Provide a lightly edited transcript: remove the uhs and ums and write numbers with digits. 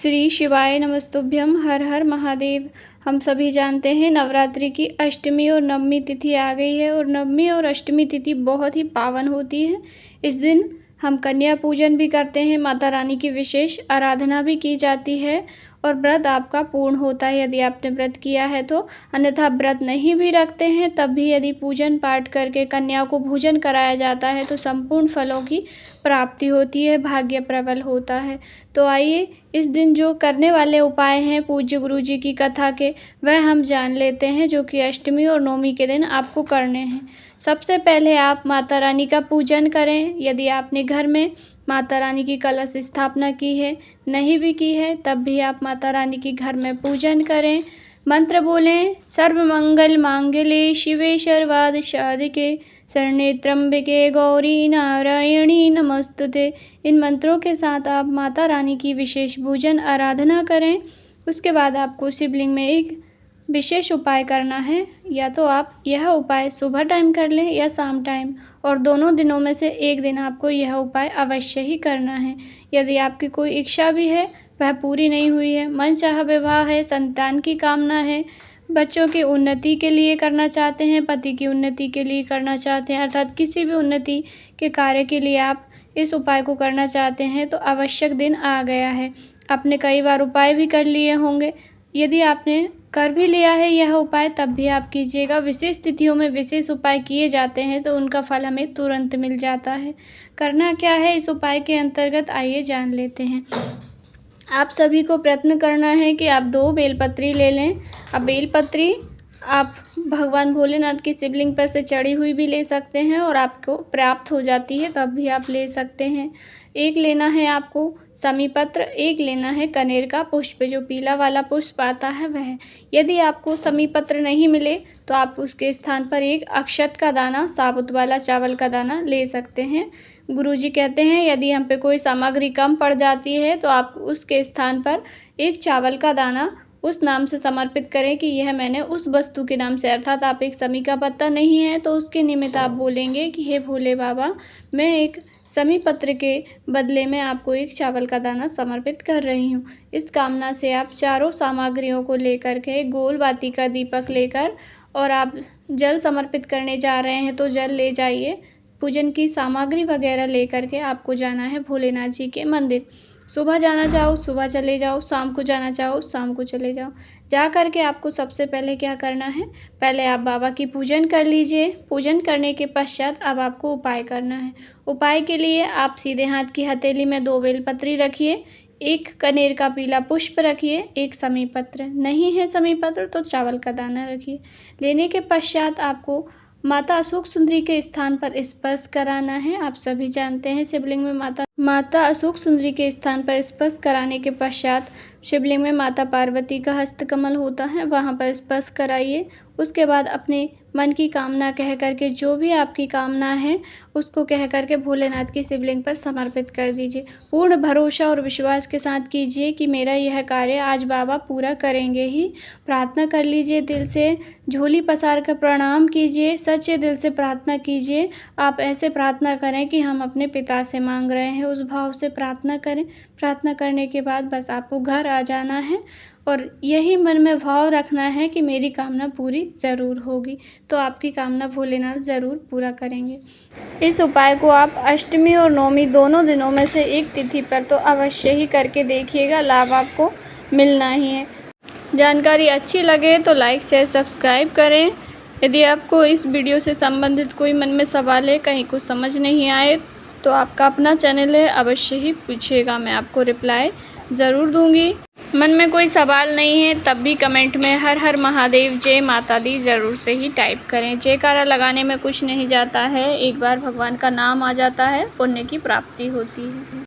श्री शिवाय नमस्तुभ्यम। हर हर महादेव। हम सभी जानते हैं नवरात्रि की अष्टमी और नवमी तिथि आ गई है और नवमी और अष्टमी तिथि बहुत ही पावन होती है। इस दिन हम कन्या पूजन भी करते हैं, माता रानी की विशेष आराधना भी की जाती है और व्रत आपका पूर्ण होता है यदि आपने व्रत किया है तो। अन्यथा व्रत नहीं भी रखते हैं तब भी यदि पूजन पाठ करके कन्या को भोजन कराया जाता है तो संपूर्ण फलों की प्राप्ति होती है, भाग्य प्रबल होता है। तो आइए इस दिन जो करने वाले उपाय हैं पूज्य गुरु जी की कथा के वह हम जान लेते हैं, जो कि अष्टमी और नवमी के दिन आपको करने हैं। सबसे पहले आप माता रानी का पूजन करें। यदि आपने घर में माता रानी की कलश स्थापना की है, नहीं भी की है, तब भी आप माता रानी की घर में पूजन करें। मंत्र बोलें, सर्वमंगल मांगल्ये शिवे सर्वार्थ साधिके शरण्ये त्र्यंबके गौरी नारायणी नमस्तुते। इन मंत्रों के साथ आप माता रानी की विशेष पूजन आराधना करें। उसके बाद आपको शिवलिंग में एक विशेष उपाय करना है। या तो आप यह उपाय सुबह टाइम कर लें या शाम टाइम, और दोनों दिनों में से एक दिन आपको यह उपाय अवश्य ही करना है। यदि आपकी कोई इच्छा भी है वह पूरी नहीं हुई है, मनचाहा विवाह है, संतान की कामना है, बच्चों की उन्नति के लिए करना चाहते हैं, पति की उन्नति के लिए करना चाहते हैं, अर्थात किसी भी उन्नति के कार्य के लिए आप इस उपाय को करना चाहते हैं तो आवश्यक दिन आ गया है। आपने कई बार उपाय भी कर लिए होंगे। यदि आपने कर भी लिया है यह उपाय तब भी आप कीजिएगा। विशेष तिथियों में विशेष उपाय किए जाते हैं तो उनका फल हमें तुरंत मिल जाता है। करना क्या है इस उपाय के अंतर्गत, आइए जान लेते हैं। आप सभी को प्रयत्न करना है कि आप 2 बेलपत्री ले लें। अब बेलपत्री आप भगवान भोलेनाथ की शिवलिंग पर से चढ़ी हुई भी ले सकते हैं और आपको प्राप्त हो जाती है तब भी आप ले सकते हैं। एक लेना है आपको शमी पत्र, एक लेना है कनेर का पुष्प, जो पीला वाला पुष्प आता है वह। यदि आपको शमी पत्र नहीं मिले तो आप उसके स्थान पर एक अक्षत का दाना, साबुत वाला चावल का दाना ले सकते हैं। गुरुजी कहते हैं यदि हम पे कोई सामग्री कम पड़ जाती है तो आप उसके स्थान पर एक चावल का दाना उस नाम से समर्पित करें कि यह मैंने उस वस्तु के नाम से, अर्थात आप एक शमी का पत्ता नहीं है तो उसके निमित्त आप बोलेंगे कि हे भोले बाबा, मैं एक शमी पत्र के बदले में आपको एक चावल का दाना समर्पित कर रही हूँ। इस कामना से आप चारों सामग्रियों को लेकर के गोल बाती का दीपक लेकर, और आप जल समर्पित करने जा रहे हैं तो जल ले जाइए। पूजन की सामग्री वगैरह लेकर के आपको जाना है भोलेनाथ जी के मंदिर। सुबह जाना चाहो सुबह चले जाओ, शाम को जाना चाहो शाम को चले जाओ। जा कर के आपको सबसे पहले क्या करना है, पहले आप बाबा की पूजन कर लीजिए। पूजन करने के पश्चात अब आपको उपाय करना है। उपाय के लिए आप सीधे हाथ की हथेली में 2 बेलपत्री रखिए, एक कनेर का पीला पुष्प रखिए, एक शमी पत्र, नहीं है शमी पत्र तो चावल का दाना रखिए। लेने के पश्चात आपको माता अशोक सुंदरी के स्थान पर स्पर्श कराना है। आप सभी जानते हैं शिवलिंग में माता अशोक सुंदरी के स्थान पर स्पर्श कराने के पश्चात शिवलिंग में माता पार्वती का हस्तकमल होता है, वहां पर स्पर्श कराइए। उसके बाद अपने मन की कामना कह करके, जो भी आपकी कामना है उसको कह करके भोलेनाथ की शिवलिंग पर समर्पित कर दीजिए। पूर्ण भरोसा और विश्वास के साथ कीजिए कि मेरा यह कार्य आज बाबा पूरा करेंगे ही। प्रार्थना कर लीजिए दिल से, झोली पसार कर प्रणाम कीजिए, सच्चे दिल से प्रार्थना कीजिए। आप ऐसे प्रार्थना करें कि हम अपने पिता से मांग रहे हैं, उस भाव से प्रार्थना करें। प्रार्थना करने के बाद बस आपको घर आ जाना है और यही मन में भाव रखना है कि मेरी कामना पूरी ज़रूर होगी। तो आपकी कामना भोलेनाथ ज़रूर पूरा करेंगे। इस उपाय को आप अष्टमी और नवमी दोनों दिनों में से एक तिथि पर तो अवश्य ही करके देखिएगा, लाभ आपको मिलना ही है। जानकारी अच्छी लगे तो लाइक शेयर सब्सक्राइब करें। यदि आपको इस वीडियो से संबंधित कोई मन में सवाल है, कहीं कुछ समझ नहीं आए तो आपका अपना चैनल है, अवश्य ही पूछिएगा, मैं आपको रिप्लाई ज़रूर दूंगी। मन में कोई सवाल नहीं है तब भी कमेंट में हर हर महादेव जय माता दी ज़रूर से ही टाइप करें। जयकारा लगाने में कुछ नहीं जाता है, एक बार भगवान का नाम आ जाता है पुण्य की प्राप्ति होती है।